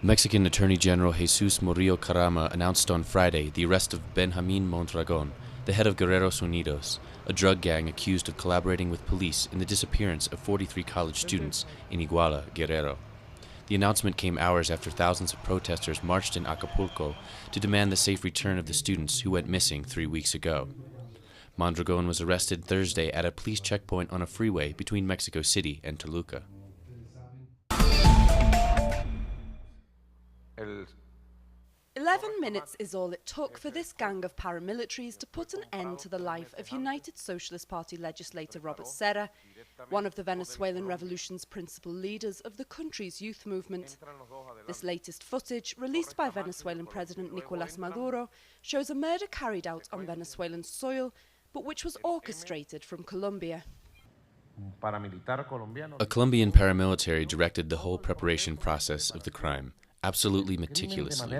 Mexican Attorney General Jesus Murillo Carama announced on Friday the arrest of Benjamin Mondragon, the head of Guerreros Unidos, a drug gang accused of collaborating with police in the disappearance of 43 college students in Iguala, Guerrero. The announcement came hours after thousands of protesters marched in Acapulco to demand the safe return of the students who went missing 3 weeks ago. Mondragon was arrested Thursday at a police checkpoint on a freeway between Mexico City and Toluca. 11 minutes is all it took for this gang of paramilitaries to put an end to the life of United Socialist Party legislator Robert Serra, one of the Venezuelan revolution's principal leaders of the country's youth movement. This latest footage, released by Venezuelan President Nicolás Maduro, shows a murder carried out on Venezuelan soil, but which was orchestrated from Colombia. A Colombian paramilitary directed the whole preparation process of the crime, absolutely meticulously.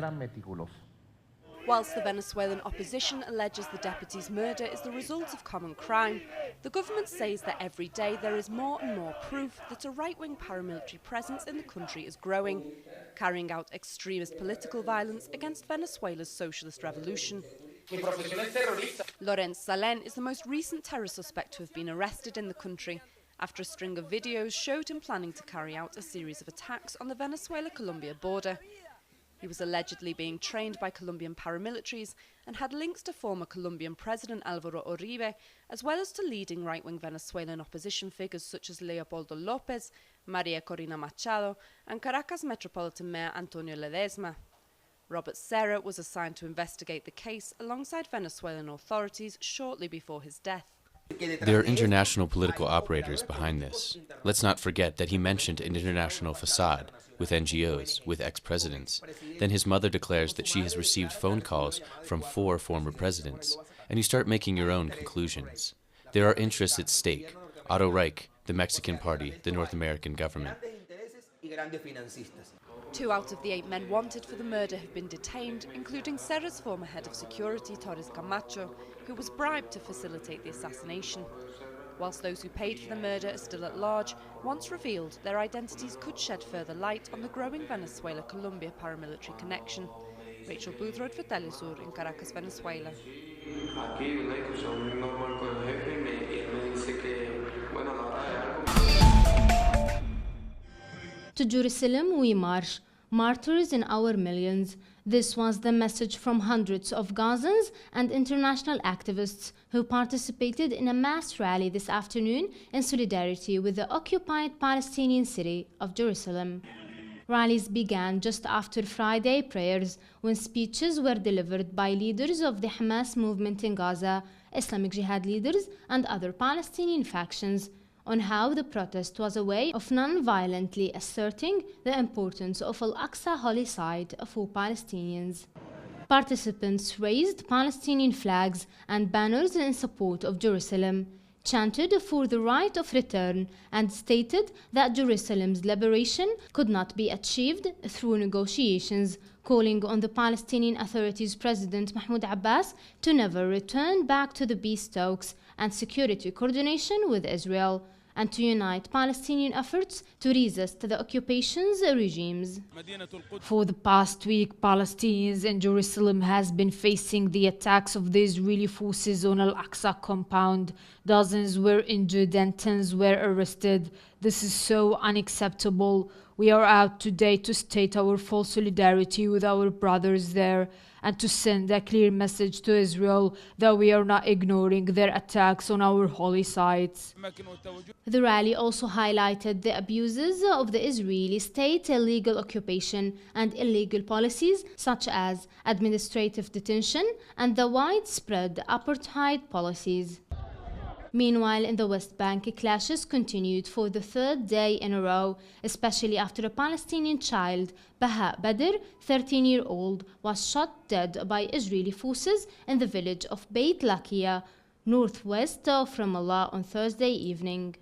Whilst the Venezuelan opposition alleges the deputy's murder is the result of common crime, the government says that every day there is more and more proof that a right-wing paramilitary presence in the country is growing, carrying out extremist political violence against Venezuela's socialist revolution. Lorenz Salen is the most recent terror suspect to have been arrested in the country, after a string of videos showed him planning to carry out a series of attacks on the Venezuela-Colombia border. He was allegedly being trained by Colombian paramilitaries and had links to former Colombian President Álvaro Uribe, as well as to leading right-wing Venezuelan opposition figures such as Leopoldo López, Maria Corina Machado, and Caracas Metropolitan Mayor Antonio Ledesma. Robert Serra was assigned to investigate the case alongside Venezuelan authorities shortly before his death. There are international political operators behind this. Let's not forget that he mentioned an international facade with NGOs, with ex-presidents. Then his mother declares that she has received phone calls from 4 former presidents, and you start making your own conclusions. There are interests at stake: Otto Reich, the Mexican party, the North American government. 2 out of the 8 men wanted for the murder have been detained, including Serra's former head of security, Torres Camacho, who was bribed to facilitate the assassination. Whilst those who paid for the murder are still at large, once revealed, their identities could shed further light on the growing Venezuela-Colombia paramilitary connection. Rachel Boothroyd for Telesur in Caracas, Venezuela. To Jerusalem we march, martyrs in our millions. This was the message from hundreds of Gazans and international activists who participated in a mass rally this afternoon in solidarity with the occupied Palestinian city of Jerusalem. Rallies began just after Friday prayers, when speeches were delivered by leaders of the Hamas movement in Gaza, Islamic Jihad leaders, and other Palestinian factions, on how the protest was a way of non-violently asserting the importance of Al-Aqsa holy site for Palestinians. Participants raised Palestinian flags and banners in support of Jerusalem, chanted for the right of return, and stated that Jerusalem's liberation could not be achieved through negotiations, calling on the Palestinian Authority's President Mahmoud Abbas to never return back to the peace talks and security coordination with Israel, and to unite Palestinian efforts to resist the occupation's regimes. For the past week, Palestinians in Jerusalem has been facing the attacks of the Israeli forces on Al-Aqsa compound. Dozens were injured and tens were arrested. This is so unacceptable. We are out today to state our full solidarity with our brothers there, and to send a clear message to Israel that we are not ignoring their attacks on our holy sites. The rally also highlighted the abuses of the Israeli state illegal occupation and illegal policies such as administrative detention and the widespread apartheid policies. Meanwhile, in the West Bank, clashes continued for the 3rd day in a row, especially after a Palestinian child, Baha Badr, 13-year-old, was shot dead by Israeli forces in the village of Beit Lakia, northwest of Ramallah, on Thursday evening.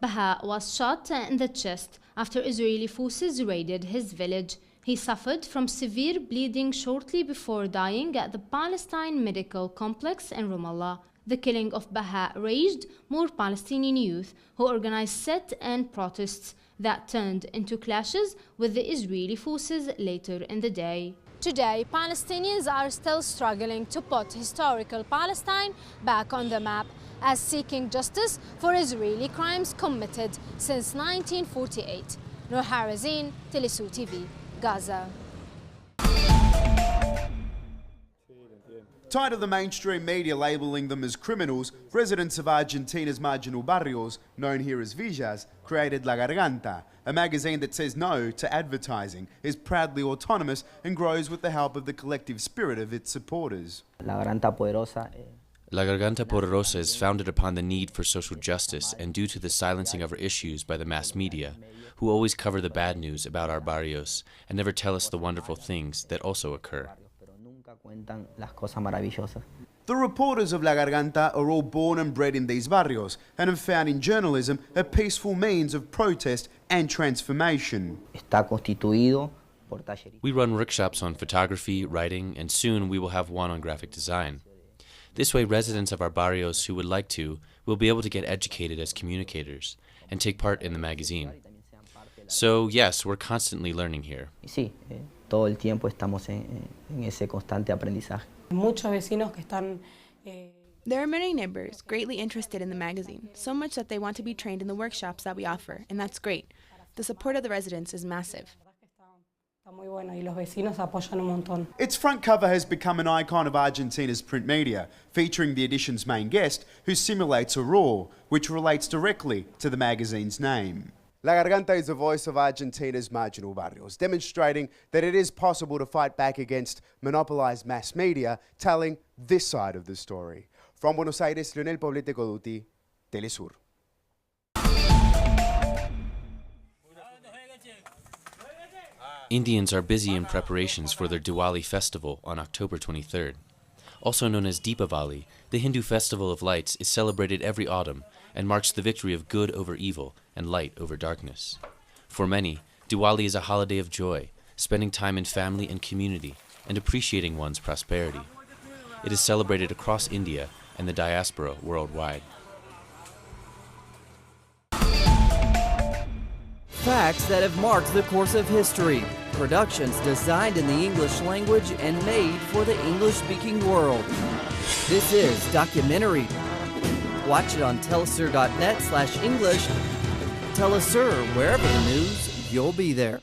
Baha was shot in the chest after Israeli forces raided his village. He suffered from severe bleeding shortly before dying at the Palestine Medical Complex in Ramallah. the killing of Baha raged, more Palestinian youth who organized sit-and protests that turned into clashes with the Israeli forces later in the day. Today, Palestinians are still struggling to put historical Palestine back on the map, as seeking justice for Israeli crimes committed since 1948. Noor Harazin, Telesu TV, Gaza. Tired of the mainstream media labelling them as criminals, residents of Argentina's marginal barrios, known here as villas, created La Garganta, a magazine that says no to advertising, is proudly autonomous and grows with the help of the collective spirit of its supporters. La Garganta Poderosa. La Garganta Poderosa is founded upon the need for social justice and due to the silencing of our issues by the mass media, who always cover the bad news about our barrios and never tell us the wonderful things that also occur. The reporters of La Garganta are all born and bred in these barrios and have found in journalism a peaceful means of protest and transformation. We run workshops on photography, writing, and soon we will have one on graphic design. This way, residents of our barrios who would like to will be able to get educated as communicators and take part in the magazine. So yes, we're constantly learning here. Todo el tiempo estamos en ese constante aprendizaje. There are many neighbors greatly interested in the magazine, so much that they want to be trained in the workshops that we offer, and that's great. The support of the residents is massive. Its front cover has become an icon of Argentina's print media, featuring the edition's main guest, who simulates a roar, which relates directly to the magazine's name. La Garganta is the voice of Argentina's marginal barrios, demonstrating that it is possible to fight back against monopolized mass media, telling this side of the story. From Buenos Aires, Leonel Poblete Coduti, Telesur. Indians are busy in preparations for their Diwali festival on October 23rd. Also known as Deepavali, the Hindu festival of lights is celebrated every autumn and marks the victory of good over evil and light over darkness. For many, Diwali is a holiday of joy, spending time in family and community and appreciating one's prosperity. It is celebrated across India and the diaspora worldwide. Facts that have marked the course of history. Productions designed in the English language and made for the English-speaking world. This is Documentary. Watch it on telesur.net/English. Telesur, wherever the news, you'll be there.